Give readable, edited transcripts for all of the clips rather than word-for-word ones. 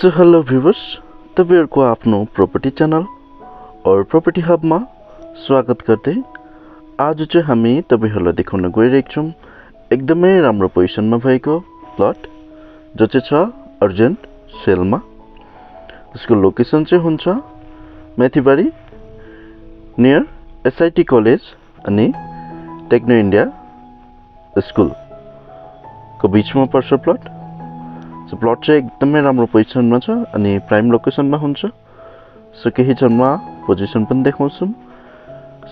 So hello viewers, तपाईहरुको आफ्नो property channel और प्रपर्टी हबमा स्वागत गर्दै आज चाहिँ हामी तपाईहरुलाई देखाउन गइरहेका छौं एकदमै राम्रो पोजिसनमा भएको प्लट जो चाहिँ छ अर्जेन्ट सेलमा। यसको लोकेसन चाहिँ हुन्छ मेथीबारी नियर एसआईटी कलेज अनि टेक्नो इन्डिया स्कुल को बीचमा पर्छ प्लट। सो प्लट चाहिँ एकदमै राम्रो पोजिसनमा छ अनि प्राइम लोकेसनमा हुन्छ। सो केही क्षणमा पोजिसन पनि देखाउँछु।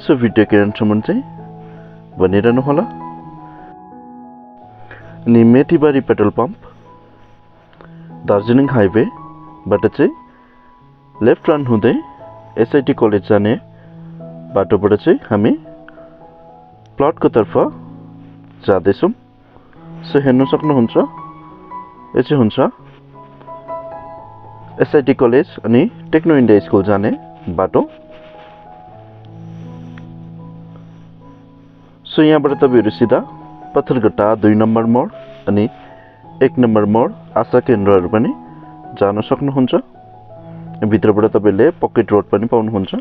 सो भिडियोको एन्डसम्म चाहिँ बनिरहनु होला। अनि मेथीबारी पेट्रोल पम्प दार्जिलिङ हाइवेबाट चाहिँ लेफ्ट टर्न हुँदै एसआईटी कलेज जाने बाटोबाट चाहिँ हामी प्लटको तर्फ जाँदैछौँ। सो हेर्न सक्नुहुन्छ यो चाहिँ हुन्छ एसआईटी कलेज अनि टेक्नो इन्डिया स्कुल जाने बाटो। सो यहाँबाट तपाईहरु सिधा पत्थरघट्टा 2 नम्बर मोड अनि 1 नम्बर मोड आशा केन्द्रहरु पनि जान सक्नुहुन्छ। भित्रबाट तपाईले पकेट रोड पनि पाउनुहुन्छ।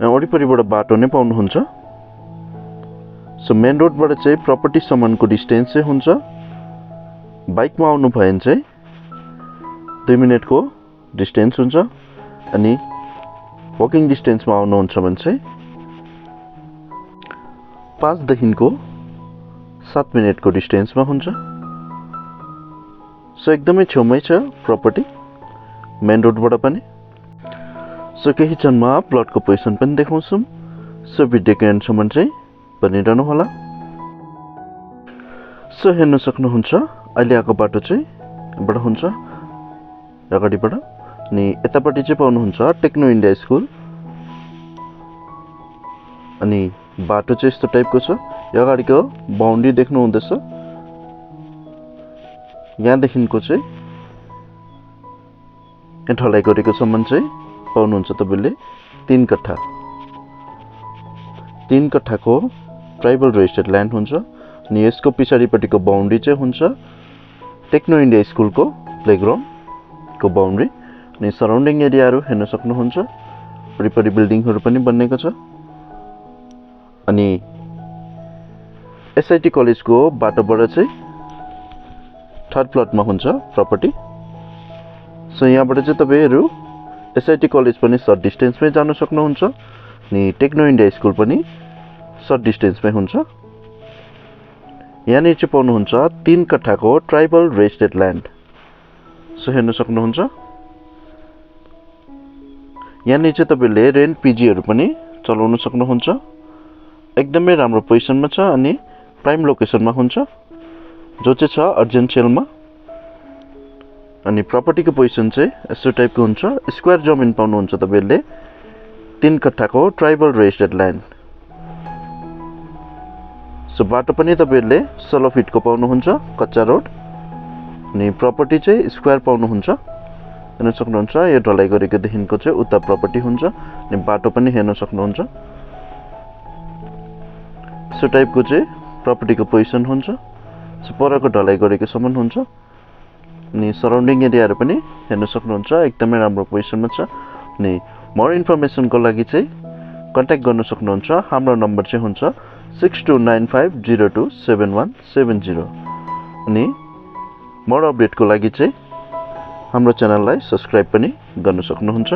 वरिपरिबाट बाटो नै पाउनुहुन्छ। सो मेन रोडबाट चाहिँ प्रपर्टी सम्मको डिस्टेन्स चाहिँ हुन्छ बाइकमा आउनु भयो भने चाहिँ 2 मिनेटको डिस्टेन्स हुन्छ अनि वकिङ डिस्टेन्समा आउनुहुन्छ भने चाहिँ 5 देखिको 7 मिनेटको डिस्टेन्समा हुन्छ। सो एकदमै छेउमै छ प्रपर्टी मेन रोडबाट पनि। सो केही क्षणमा प्लटको पोजिसन पनि देखाउँछु। सो भिडियोको एन्डसम्म चाहिँ बनिरहनु होला। सो हेर्न सक्नुहुन्छ अहिले आएको बाटो चाहिँ यहाँबाट हुन्छ अगाडिबाट अनि यतापट्टि चाहिँ पाउनुहुन्छ टेक्नो इन्डिया स्कुल। अनि बाटो चाहिँ यस्तो टाइपको छ। यो अगाडिको बाउन्ड्री देख्नु हुँदैछ। यहाँदेखिको चाहिँ ढलाइ गरेको सम्म चाहिँ पाउनुहुन्छ तपाईले 3 कट्ठा। 3 कट्ठाको ट्राइबल रजिस्टर्ड ल्यान्ड हुन्छ अनि यसको पछाडिपट्टिको बाउन्ड्री चाहिँ हुन्छ टेक्नो इन्डिया स्कुलको प्लेग्राउन्ड को बाउन्ड्री अनि सराउन्डिङ एरियाहरु हेर्न सक्नुहुन्छ। वरिपरि बिल्डिङहरु पनि बनेको छ अनि एसआईटी कलेजको बाटोबाट चाहिँ थर्ड प्लटमा हुन्छ प्रपर्टी। सो यहाँबाट चाहिँ तपाईहरु एसआईटी कलेज पनि सर्ट डिस्टेन्समै जान सक्नुहुन्छ अनि टेक्नो इन्डिया स्कुल पनि सर्ट डिस्टेन्समै हुन्छ। यहाँ चाहिँ पाउनुहुन्छ 3 कट्ठाको ट्राइबल रजिस्टर्ड ल्यान्ड। सो हेर्न सक्नुहुन्छ यहाँ चाहिँ तपाईले रेन्ट पीजीहरु पनि चलाउन सक्नुहुन्छ। एकदमै राम्रो पोजिसनमा छ अनि प्राइम लोकेसनमा हुन्छ जो चाहिँ छ अर्जेन्ट सेलमा। अनि प्रपर्टीको पोजिसन चाहिँ यस्तो टाइपको हुन्छ। स्क्वायर जमिन पाउनुहुन्छ तपाईले 3 कट्ठाको ट्राइबल रजिस्टर्ड ल्यान्ड। सो बाटो पनि तपाईले 16 फिटको पाउनुहुन्छ कच्चा रोड अनि प्रपर्टी चाहिँ स्क्वायर पाउनुहुन्छ। हेर्न सक्नुहुन्छ यो ढलाइ गरेको देखिनको चाहिँ उता प्रपर्टी हुन्छ अनि बाटो पनि हेर्न सक्नुहुन्छ। सो टाइपको चाहिँ प्रपर्टीको पोजिसन हुन्छ। सो परको ढलाइ गरेको सम्म हुन्छ अनि सराउन्डिङ एरियाहरु पनि हेर्न सक्नुहुन्छ एकदमै राम्रो पोजिसनमा छ। अनि मोर इन्फर्मेसनको लागि चाहिँ कन्ट्याक्ट गर्न सक्नुहुन्छ। हाम्रो नम्बर चाहिँ हुन्छ 6295027170 अनि मोर अपडेटको लागि चाहिँ हाम्रो च्यानललाई सब्स्क्राइब पनि गर्न सक्नुहुन्छ।